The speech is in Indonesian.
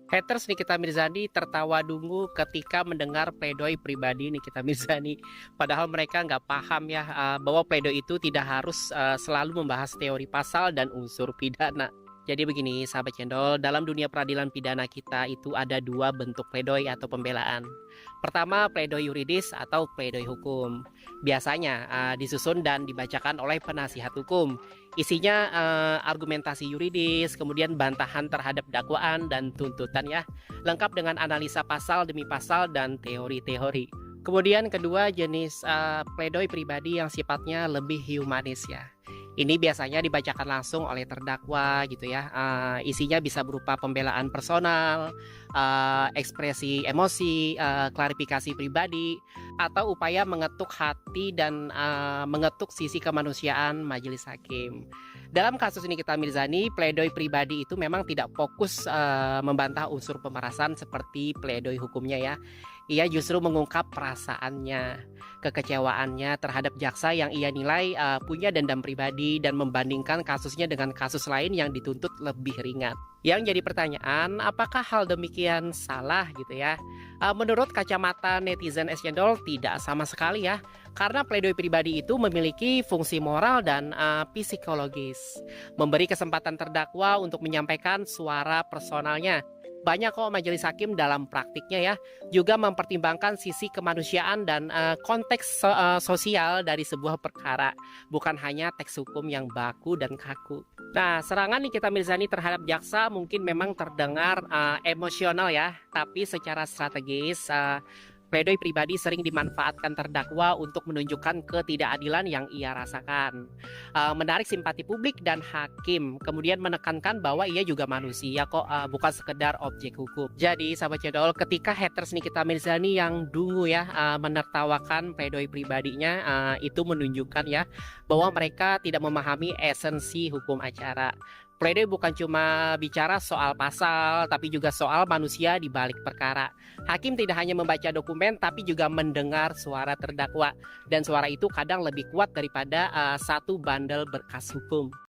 Haters Nikita Mirzani tertawa dungu ketika mendengar pledoi pribadi Nikita Mirzani. Padahal mereka nggak paham ya bahwa pledoi itu tidak harus selalu membahas teori pasal dan unsur pidana. Jadi begini, sahabat cendol, dalam dunia peradilan pidana kita itu ada dua bentuk pledoi atau pembelaan. Pertama, pledoi yuridis atau pledoi hukum. Biasanya disusun dan dibacakan oleh penasihat hukum. Isinya argumentasi yuridis, kemudian bantahan terhadap dakwaan dan tuntutan ya, lengkap dengan analisa pasal demi pasal dan teori-teori. Kemudian kedua, jenis pledoi pribadi yang sifatnya lebih humanis ya. Ini biasanya dibacakan langsung oleh terdakwa gitu ya. Isinya bisa berupa pembelaan personal, ekspresi emosi, klarifikasi pribadi, atau upaya mengetuk hati dan mengetuk sisi kemanusiaan majelis hakim. Dalam kasus ini kita Mirzani, pledoi pribadi itu memang tidak fokus membantah unsur pemerasan seperti pledoi hukumnya ya. Ia justru mengungkap perasaannya, kekecewaannya terhadap jaksa yang ia nilai punya dendam pribadi dan membandingkan kasusnya dengan kasus lain yang dituntut lebih ringan. Yang jadi pertanyaan, apakah hal demikian salah gitu ya? Menurut kacamata netizen Escendol tidak sama sekali ya, karena pledoi pribadi itu memiliki fungsi moral dan psikologis, memberi kesempatan terdakwa untuk menyampaikan suara personalnya. Banyak kok majelis hakim dalam praktiknya ya juga mempertimbangkan sisi kemanusiaan dan konteks sosial dari sebuah perkara, bukan hanya teks hukum yang baku dan kaku. Nah, serangan Nikita Mirzani terhadap jaksa mungkin memang terdengar emosional ya, tapi secara strategis pledoi pribadi sering dimanfaatkan terdakwa untuk menunjukkan ketidakadilan yang ia rasakan, menarik simpati publik dan hakim, kemudian menekankan bahwa ia juga manusia kok, bukan sekedar objek hukum. Jadi sahabat cendol, ketika haters Nikita Mirzani yang dungu ya menertawakan pledoi pribadinya, itu menunjukkan ya bahwa mereka tidak memahami esensi hukum acara. Pledoi bukan cuma bicara soal pasal, tapi juga soal manusia di balik perkara. Hakim tidak hanya membaca dokumen, tapi juga mendengar suara terdakwa. Dan suara itu kadang lebih kuat daripada satu bandel berkas hukum.